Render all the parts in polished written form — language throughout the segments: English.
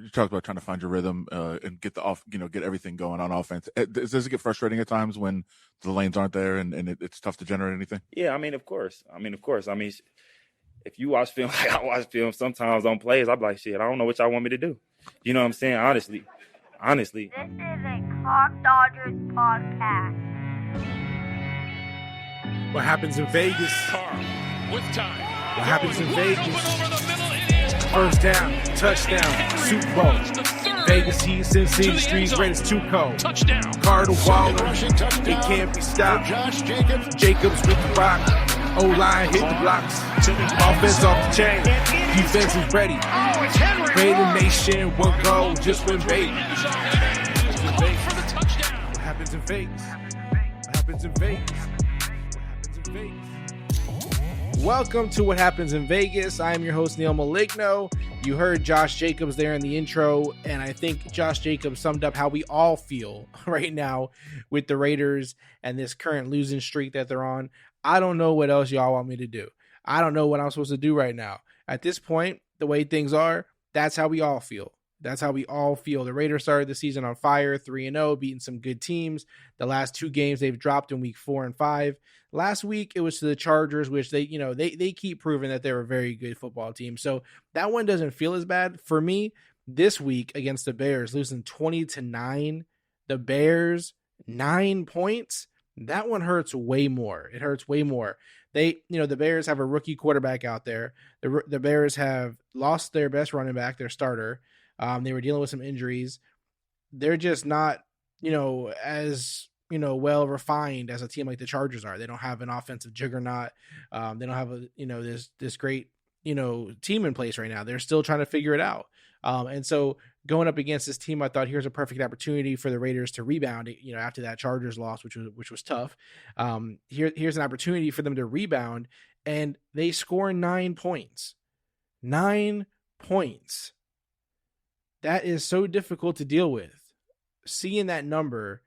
you talked about trying to find your rhythm and get get everything going on offense. Does it get frustrating at times when the lanes aren't there and it's tough to generate anything? Yeah, of course. If you watch film like I watch film sometimes on plays, I'm like, shit, I don't know what y'all want me to do. You know what I'm saying? Honestly. This is a Clock Dodgers podcast. What happens in Vegas? With time. What happens in Vegas? First down, touchdown, Super Bowl. Vegas Heat, Sin City Street, greatest two code. Touchdown. Carter Waller, it can't be stopped. Jacobs with the rock. O-line hit the blocks. Offense off the chain. Defense is ready. Raider Nation, one goal, just win Vegas. What happens in Vegas? What happens in Vegas? Welcome to What Happens in Vegas. I am your host, Neal Maligno. You heard Josh Jacobs there in the intro, and I think Josh Jacobs summed up how we all feel right now with the Raiders and this current losing streak that they're on. I don't know what else y'all want me to do. I don't know what I'm supposed to do right now. At this point, the way things are, that's how we all feel. That's how we all feel. The Raiders started the season on fire, 3-0, beating some good teams. The last two games they've dropped in week 4 and 5. Last week it was to the Chargers, which they keep proving that they're a very good football team. So that one doesn't feel as bad for me. This week against the Bears, losing 20-9, the Bears 9 points. That one hurts way more. It hurts way more. The Bears have a rookie quarterback out there. The Bears have lost their best running back, their starter. They were dealing with some injuries. They're just not, as, well refined as a team like the Chargers are. They don't have an offensive juggernaut. They don't have this great, team in place right now. They're still trying to figure it out. And so going up against this team, I thought here's a perfect opportunity for the Raiders to rebound, after that Chargers loss, which was tough. Here's an opportunity for them to rebound, and they score 9 points. 9 points. That is so difficult to deal with. Seeing that number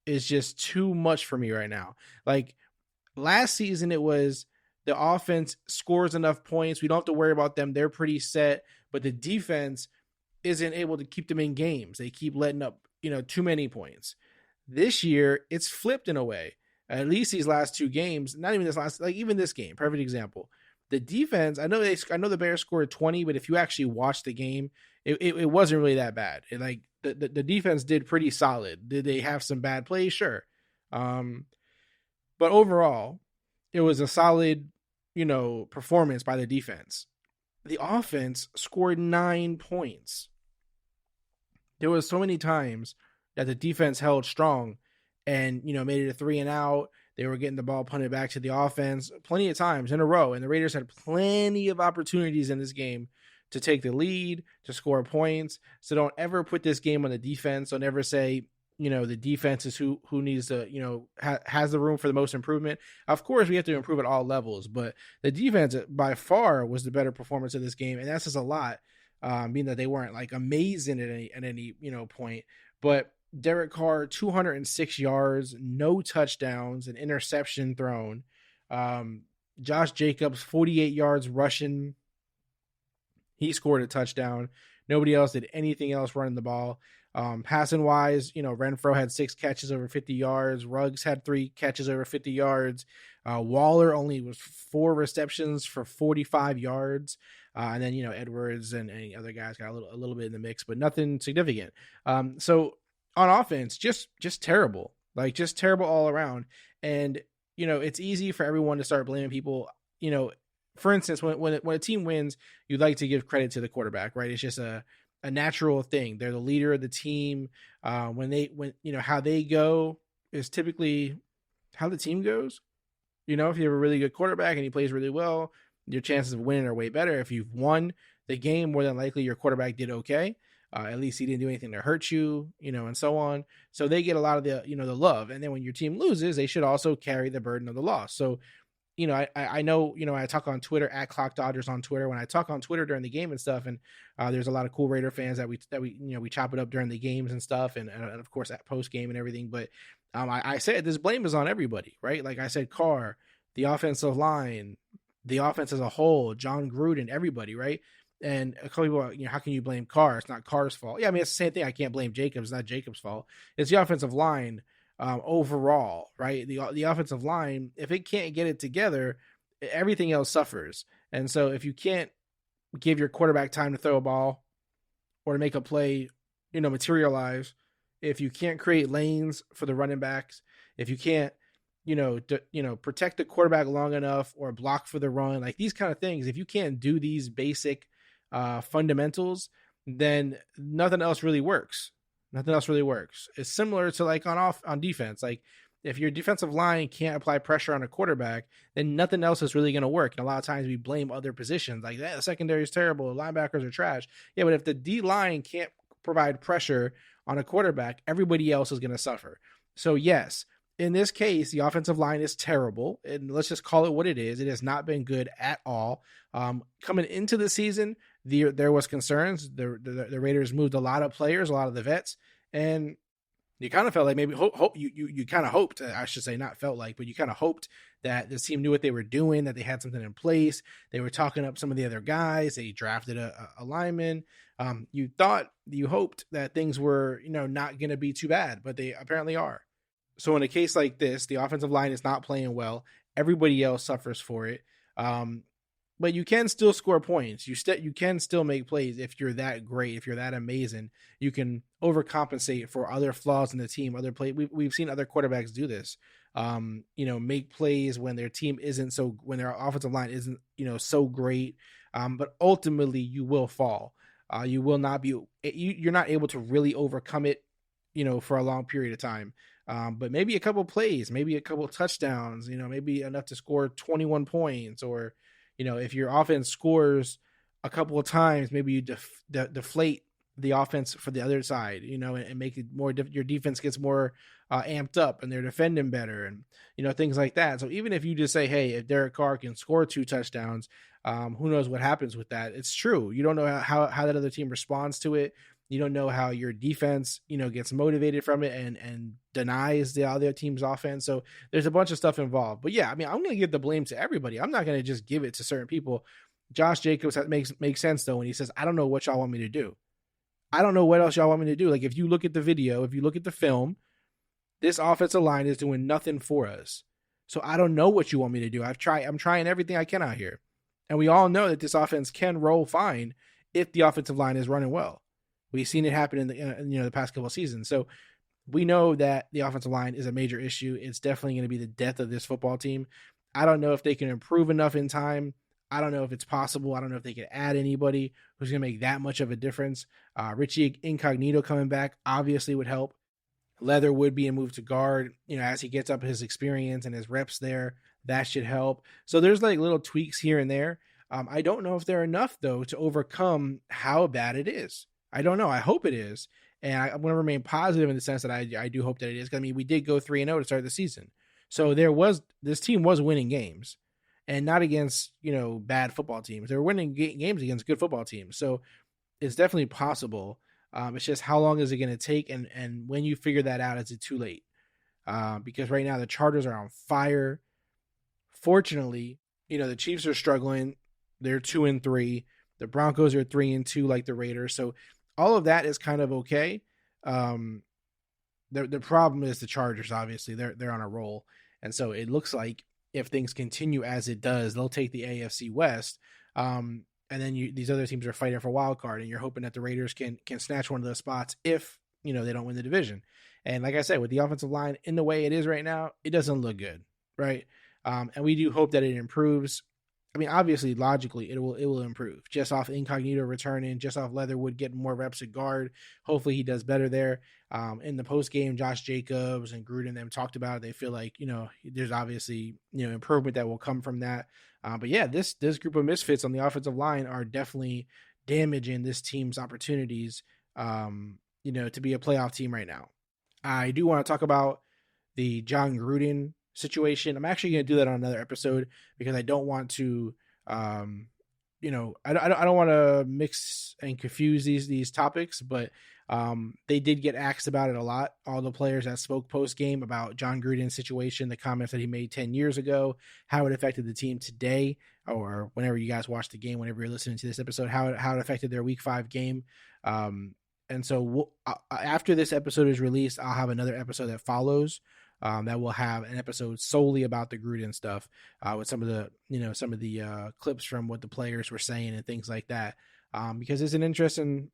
is just too much for me right now. Like last season, it was the offense scores enough points. We don't have to worry about them. They're pretty set, but the defense isn't able to keep them in games. They keep letting up, too many points. This year, it's flipped in a way. At least these last two games, not even even this game, perfect example. The defense, I know the Bears scored 20, but if you actually watch the game, it wasn't really that bad. The defense did pretty solid. Did they have some bad plays? Sure. But overall, it was a solid, performance by the defense. The offense scored 9 points. There was so many times that the defense held strong and, made it a 3 and out. They were getting the ball punted back to the offense plenty of times in a row. And the Raiders had plenty of opportunities in this game to take the lead, to score points. So don't ever put this game on the defense. Don't ever say, the defense is who needs to, has the room for the most improvement. Of course, we have to improve at all levels, but the defense by far was the better performance of this game. And that's just a lot, being that they weren't like amazing at any point. But Derek Carr, 206 yards, no touchdowns, an interception thrown. Josh Jacobs, 48 yards rushing. He scored a touchdown. Nobody else did anything else running the ball. Passing wise, Renfro had 6 catches over 50 yards. Ruggs had 3 catches over 50 yards. Waller only was 4 receptions for 45 yards. And then, Edwards and any other guys got a little bit in the mix, but nothing significant. So on offense, just terrible, just terrible all around. And, it's easy for everyone to start blaming people. For instance, when a team wins, you'd like to give credit to the quarterback, right? It's just a natural thing. They're the leader of the team. When how they go is typically how the team goes. If you have a really good quarterback and he plays really well, your chances of winning are way better. If you've won the game, more than likely your quarterback did okay. At least he didn't do anything to hurt you, and so on. So they get a lot of the, the love. And then when your team loses, they should also carry the burden of the loss. So, I know, I talk on Twitter at Clock Dodgers on Twitter when I talk on Twitter during the game and stuff. And there's a lot of cool Raider fans that we chop it up during the games and stuff. And of course at post game and everything. But I said this blame is on everybody, right? Like I said, Carr, the offensive line, the offense as a whole, John Gruden, everybody, right? And a couple people, how can you blame Carr? It's not Carr's fault. Yeah, I mean, it's the same thing. I can't blame Jacobs. It's not Jacobs' fault. It's the offensive line overall, right? The offensive line, if it can't get it together, everything else suffers. And so if you can't give your quarterback time to throw a ball or to make a play, materialize, if you can't create lanes for the running backs, if you can't, protect the quarterback long enough or block for the run, like these kind of things, if you can't do these basic fundamentals, then nothing else really works. Nothing else really works. It's similar to like on defense. Like if your defensive line can't apply pressure on a quarterback, then nothing else is really going to work. And a lot of times we blame other positions, like the secondary is terrible, the linebackers are trash. Yeah, but if the D line can't provide pressure on a quarterback, everybody else is going to suffer. So yes, in this case, the offensive line is terrible, and let's just call it what it is. It has not been good at all. Coming into the season, there was concerns. The Raiders moved a lot of players, a lot of the vets, and you kind of felt like maybe you kind of hoped, I should say, not felt like, but you kind of hoped that this team knew what they were doing, that they had something in place. They were talking up some of the other guys. They drafted a lineman. You hoped that things were, not going to be too bad, but they apparently are. So in a case like this, the offensive line is not playing well. Everybody else suffers for it. But you can still score points. You can still make plays if you're that great, if you're that amazing. You can overcompensate for other flaws in the team. We've seen other quarterbacks do this. Make plays when their team when their offensive line isn't, so great. But ultimately you will fall. You will not be. You're not able to really overcome it, for a long period of time. But maybe a couple plays, maybe a couple touchdowns, maybe enough to score 21 points, or, if your offense scores a couple of times, maybe you deflate the offense for the other side, and make it more, your defense gets more amped up and they're defending better and, things like that. So even if you just say, hey, if Derek Carr can score 2 touchdowns, who knows what happens with that? It's true. You don't know how that other team responds to it. You don't know how your defense, gets motivated from it and denies the other team's offense. So there's a bunch of stuff involved. But yeah, I mean, I'm going to give the blame to everybody. I'm not going to just give it to certain people. Josh Jacobs makes sense though when he says, I don't know what y'all want me to do. I don't know what else y'all want me to do. Like if you look at the video, if you look at the film, this offensive line is doing nothing for us. So I don't know what you want me to do. I'm trying everything I can out here. And we all know that this offense can roll fine if the offensive line is running well. We've seen it happen in the past couple of seasons. So we know that the offensive line is a major issue. It's definitely going to be the death of this football team. I don't know if they can improve enough in time. I don't know if it's possible. I don't know if they can add anybody who's going to make that much of a difference. Richie Incognito coming back obviously would help. Leatherwood being moved to guard, as he gets up his experience and his reps there, that should help. So there's like little tweaks here and there. I don't know if they're enough though to overcome how bad it is. I don't know. I hope it is. And I'm going to remain positive in the sense that I do hope that it is. I mean, we did go 3-0 to start the season. So this team was winning games and not against, bad football teams. They were winning games against good football teams. So it's definitely possible. It's just how long is it going to take? And when you figure that out, is it too late? Because right now the Chargers are on fire. Fortunately, the Chiefs are struggling. They're 2-3. The Broncos are 3-2 like the Raiders. So all of that is kind of okay. The problem is the Chargers, obviously. They're on a roll. And so it looks like if things continue as it does, they'll take the AFC West. And then these other teams are fighting for a wild card, and you're hoping that the Raiders can snatch one of those spots if, they don't win the division. And like I said, with the offensive line in the way it is right now, it doesn't look good, right? And we do hope that it improves. I mean, obviously, logically, it will improve. Just off Incognito returning, just off Leatherwood getting more reps at guard. Hopefully, he does better there. In the post game, Josh Jacobs and Gruden them talked about it. They feel like there's obviously improvement that will come from that. But yeah, this group of misfits on the offensive line are definitely damaging this team's opportunities. To be a playoff team right now. I do want to talk about the John Gruden situation. I'm actually going to do that on another episode because I don't want to, I don't want to mix and confuse these topics, but they did get asked about it a lot. All the players that spoke post game about John Gruden's situation, the comments that he made 10 years ago, how it affected the team today. or whenever you guys watch the game, whenever you're listening to this episode, how it affected their Week 5 game. And so after this episode is released, I'll have another episode that follows. That will have an episode solely about the Gruden stuff, with some of the clips from what the players were saying and things like that. Because it's an interesting,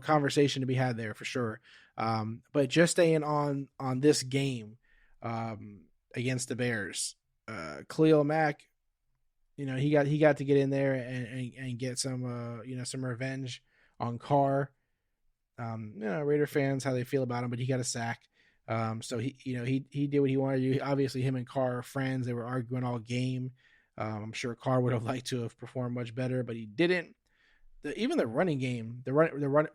conversation to be had there for sure. But just staying on this game, against the Bears, Khalil Mack, he got to get in there and get some, some revenge on Carr. Raider fans, how they feel about him, but he got a sack. So he did what he wanted to do. Obviously, him and Carr are friends. They were arguing all game. I'm sure Carr would have liked to have performed much better, but he didn't. Even the running game, the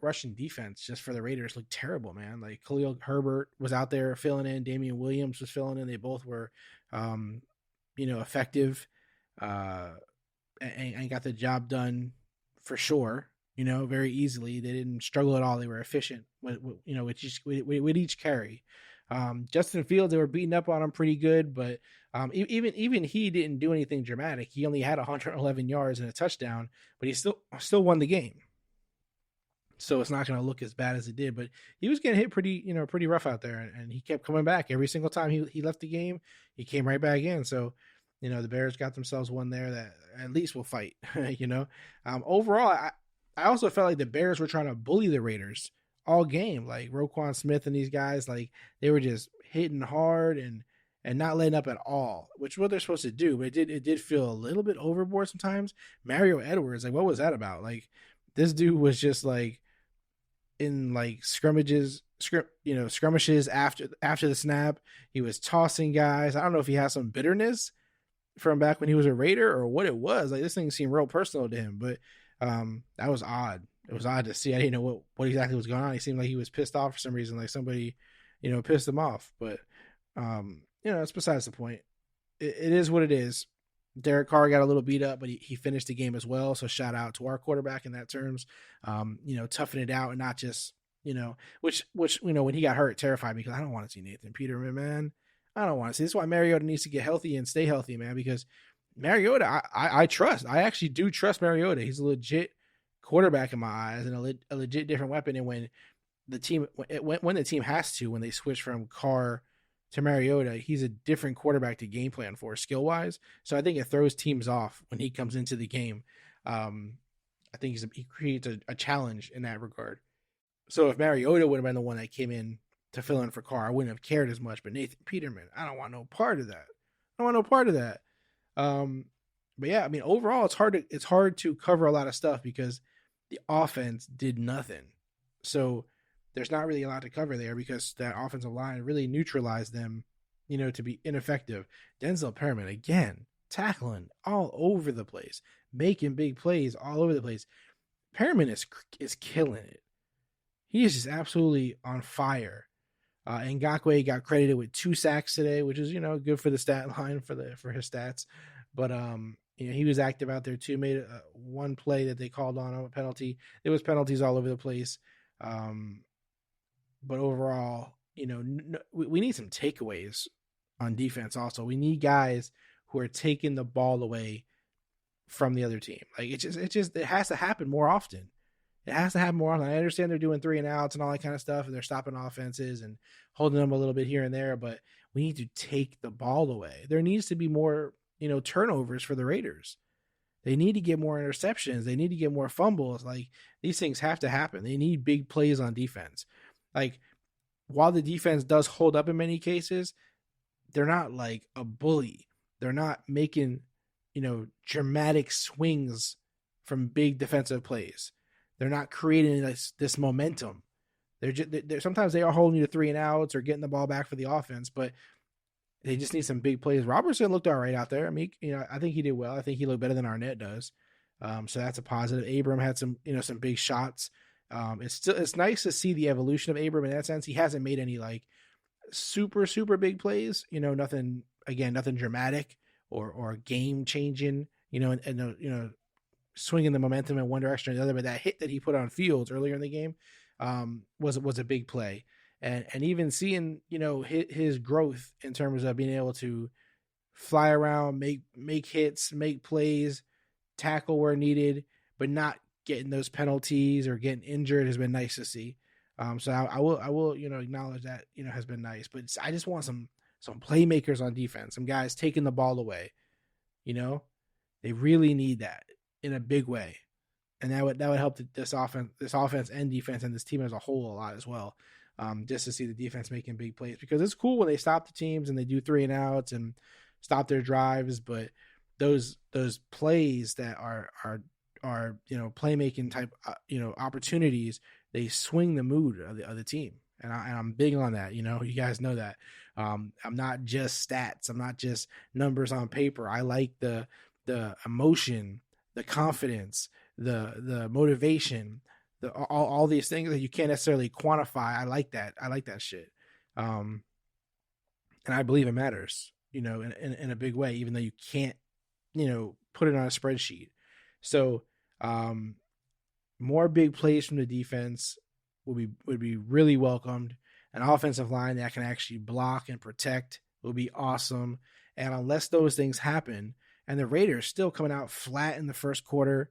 rushing defense just for the Raiders looked terrible, man. Like Khalil Herbert was out there filling in. Damian Williams was filling in. They both were, effective, and got the job done for sure. Very easily. They didn't struggle at all. They were efficient with each carry. Justin Fields, they were beating up on him pretty good, but even he didn't do anything dramatic. He only had 111 yards and a touchdown, but he still won the game. So it's not going to look as bad as it did, but he was getting hit pretty rough out there, and he kept coming back every single time he left the game. He came right back in. So, the Bears got themselves one there that at least will fight. Overall, I also felt like the Bears were trying to bully the Raiders all game. Like Roquan Smith and these guys, like they were just hitting hard and not letting up at all, which is what they're supposed to do. But it did feel a little bit overboard sometimes. Mario Edwards, like what was that about? Like this dude was just like in like skirmishes after the snap. He was tossing guys. I don't know if he has some bitterness from back when he was a Raider or what it was. Like this thing seemed real personal to him, but that was odd. It was odd to see. I didn't know what exactly was going on. He seemed like he was pissed off for some reason, like somebody, pissed him off. But, it's besides the point. It is what it is. Derek Carr got a little beat up, but he finished the game as well. So shout out to our quarterback in that terms. Toughen it out and not just, which when he got hurt, terrified me because I don't want to see Nathan Peterman, man. I don't want to see. This is why Mariota needs to get healthy and stay healthy, man, because Mariota, I trust. I actually do trust Mariota. He's a legit quarterback in my eyes and a legit different weapon. And when the team has to, when they switch from Carr to Mariota, he's a different quarterback to game plan for skill wise. So I think it throws teams off when he comes into the game. I think he creates a challenge in that regard. So if Mariota would have been the one that came in to fill in for Carr, I wouldn't have cared as much. But Nathan Peterman, I don't want no part of that. But yeah, I mean, overall, it's hard to cover a lot of stuff because the offense did nothing. So there's not really a lot to cover there because that offensive line really neutralized them, to be ineffective. Denzel Perriman, again, tackling all over the place, making big plays all over the place. Perriman is killing it. He is just absolutely on fire. Ngakoue got credited with 2 sacks today, which is, good for the stat line for his stats. But, he was active out there too, made one play that they called on a penalty. There was penalties all over the place. But overall, we need some takeaways on defense also. We need guys who are taking the ball away from the other team. Like it has to happen more often. It has to happen more often. I understand they're doing 3 and outs and all that kind of stuff, and they're stopping offenses and holding them a little bit here and there, but we need to take the ball away. There needs to be more, turnovers for the Raiders. They need to get more interceptions. They need to get more fumbles. Like these things have to happen. They need big plays on defense. Like while the defense does hold up in many cases, they're not like a bully. They're not making, dramatic swings from big defensive plays. They're not creating this momentum. They're sometimes they are holding you to 3 and outs or getting the ball back for the offense, but they just need some big plays. Robertson looked all right out there. I mean, I think he did well. I think he looked better than Arnett does. So that's a positive. Abram had some big shots. It's nice to see the evolution of Abram in that sense. He hasn't made any like super, super big plays, nothing dramatic or game changing, and swinging the momentum in one direction or the other. But that hit that he put on Fields earlier in the game was a big play. And even seeing, his growth in terms of being able to fly around, make hits, make plays, tackle where needed, but not getting those penalties or getting injured has been nice to see. So I will, acknowledge that, has been nice, but I just want some playmakers on defense, some guys taking the ball away. They really need that in a big way, and that would help this offense and defense and this team as a whole a lot as well. Just to see the defense making big plays, because it's cool when they stop the teams and they do 3-and-outs and stop their drives, but those plays that are playmaking type opportunities, they swing the mood of the team, and I'm big on that. You guys know that. I'm not just stats. I'm not just numbers on paper. I like the emotion, the confidence, the motivation, all these things that you can't necessarily quantify. I like that. I like that shit. And I believe it matters, in a big way, even though you can't, put it on a spreadsheet. So, more big plays from the defense would be really welcomed. An offensive line that can actually block and protect will be awesome. And unless those things happen, and the Raiders still coming out flat in the first quarter,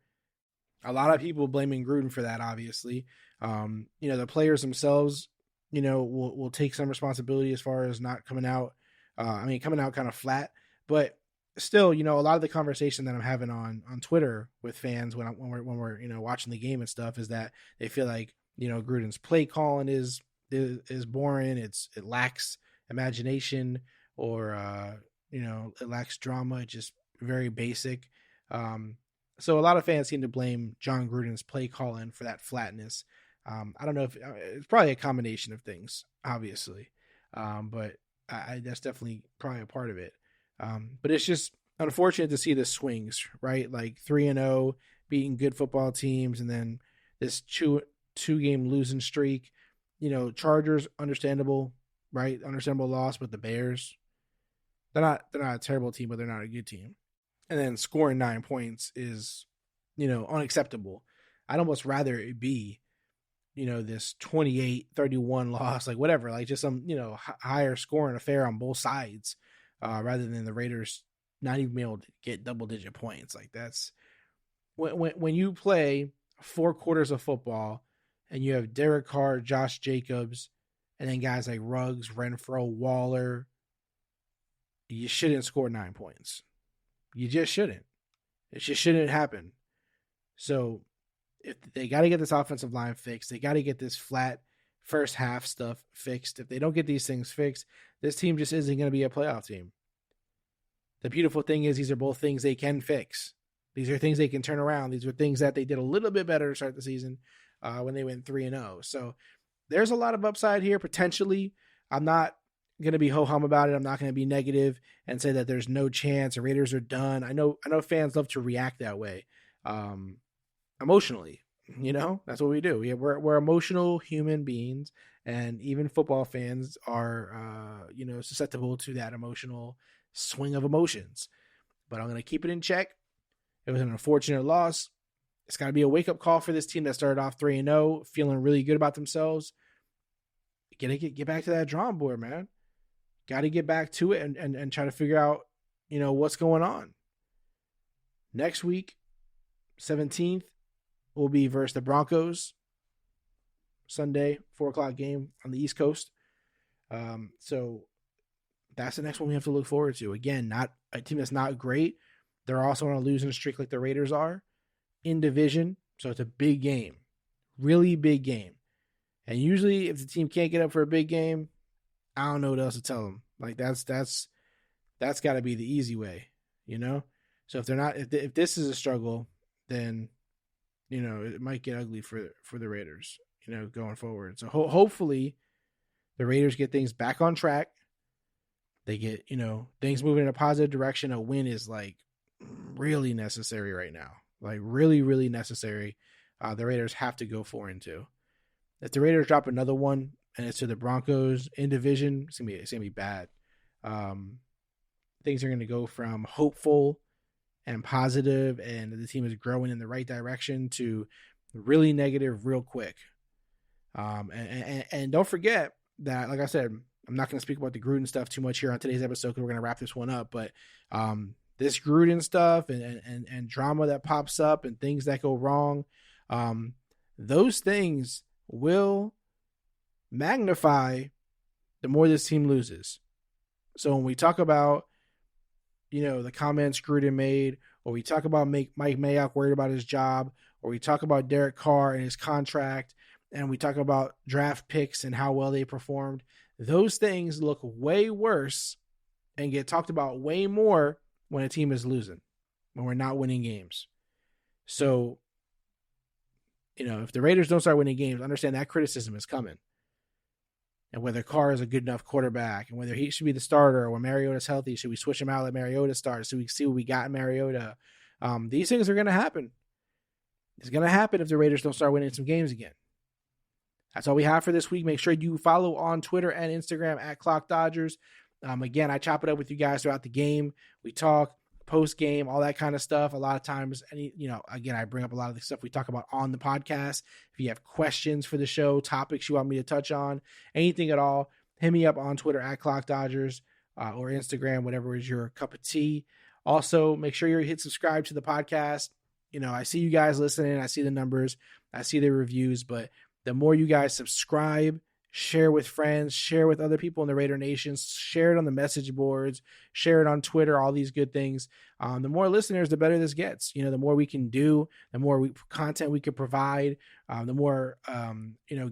a lot of people blaming Gruden for that, obviously. The players themselves, will take some responsibility as far as not coming out. Coming out kind of flat, but still, a lot of the conversation that I'm having on Twitter with fans when we're watching the game and stuff is that they feel like, Gruden's play calling is boring. It lacks imagination, or it lacks drama. It's just very basic. So a lot of fans seem to blame John Gruden's play calling for that flatness. I don't know if it's probably a combination of things, obviously, but that's definitely probably a part of it. But it's just unfortunate to see the swings, right? Like 3-0, beating good football teams, and then this two-game losing streak. Chargers, understandable, right? Understandable loss, but the Bears, they're not a terrible team, but they're not a good team. And then scoring 9 points is, unacceptable. I'd almost rather it be, this 28-31 loss, like whatever, like just some, higher scoring affair on both sides, rather than the Raiders not even be able to get double-digit points. Like that's when you play 4 quarters of football and you have Derek Carr, Josh Jacobs, and then guys like Ruggs, Renfro, Waller, you shouldn't score 9 points. You just shouldn't. It just shouldn't happen. So if they got to get this offensive line fixed, they got to get this flat first half stuff fixed. If they don't get these things fixed, this team just isn't going to be a playoff team. The beautiful thing is these are both things they can fix. These are things they can turn around. These are things that they did a little bit better to start the season when they went 3-0. So there's a lot of upside here potentially. I'm not going to be ho-hum about it. I'm not going to be negative and say that there's no chance the Raiders are done. I know fans love to react that way, emotionally. That's what we do. We're emotional human beings, and even football fans are susceptible to that emotional swing of emotions. But I'm going to keep it in check. It was an unfortunate loss. It's got to be a wake-up call for this team that started off 3-0, feeling really good about themselves. Get back to that drawing board, man. Got to get back to it and try to figure out, what's going on. Next week, 17th, will be versus the Broncos. Sunday, 4:00 game on the East Coast. So that's the next one we have to look forward to. Again, not a team that's not great. They're also on a losing streak like the Raiders are in division. So it's a big game, really big game. And usually if the team can't get up for a big game, I don't know what else to tell them. Like that's got to be the easy way, So if they're not, if this is a struggle, then, it might get ugly for the Raiders, going forward. So hopefully the Raiders get things back on track. They get, things moving in a positive direction. A win is like really necessary right now. Like really, really necessary. The Raiders have to go 4-2. If the Raiders drop another one and it's to the Broncos in division, it's gonna be bad. Things are gonna go from hopeful and positive, and the team is growing in the right direction, to really negative real quick. And don't forget that, like I said, I'm not going to speak about the Gruden stuff too much here on today's episode because we're going to wrap this one up. But this Gruden stuff and drama that pops up and things that go wrong, those things will magnify the more this team loses. So when we talk about, the comments Gruden made, or we talk about Mike Mayock worried about his job, or we talk about Derek Carr and his contract, and we talk about draft picks and how well they performed, those things look way worse and get talked about way more when a team is losing, when we're not winning games. So, if the Raiders don't start winning games, understand that criticism is coming. And whether Carr is a good enough quarterback, and whether he should be the starter, or when Mariota's healthy, should we switch him out, let Mariota start, so we see what we got in Mariota? These things are going to happen. It's going to happen if the Raiders don't start winning some games again. That's all we have for this week. Make sure you follow on Twitter and Instagram at Clock Dodgers. Again, I chop it up with you guys throughout the game. We talk post game, all that kind of stuff. A lot of times, again, I bring up a lot of the stuff we talk about on the podcast. If you have questions for the show, topics you want me to touch on, anything at all, hit me up on Twitter at Clock Dodgers or Instagram, whatever is your cup of tea. Also, make sure you hit subscribe to the podcast. I see you guys listening. I see the numbers. I see the reviews. But the more you guys subscribe, share with friends, share with other people in the Raider Nation, share it on the message boards, share it on Twitter, all these good things. The more listeners, the better this gets. The more we can do, the more content we can provide, the more,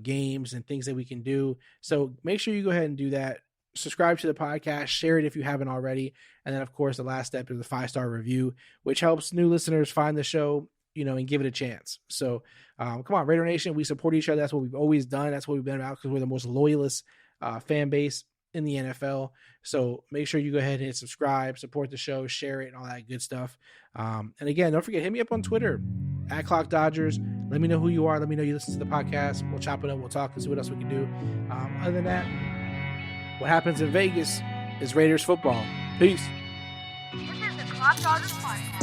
games and things that we can do. So make sure you go ahead and do that. Subscribe to the podcast, share it if you haven't already. And then, of course, the last step is the 5-star review, which helps new listeners find the show, and give it a chance. So come on, Raider Nation, we support each other. That's what we've always done. That's what we've been about, because we're the most loyalist fan base in the NFL. So make sure you go ahead and hit subscribe, support the show, share it, and all that good stuff. And again, don't forget, hit me up on Twitter at Clock Dodgers. Let me know who you are. Let me know you listen to the podcast. We'll chop it up. We'll talk and see what else we can do. Other than that, what happens in Vegas is Raiders football. Peace. This is the Clock Dodgers Podcast.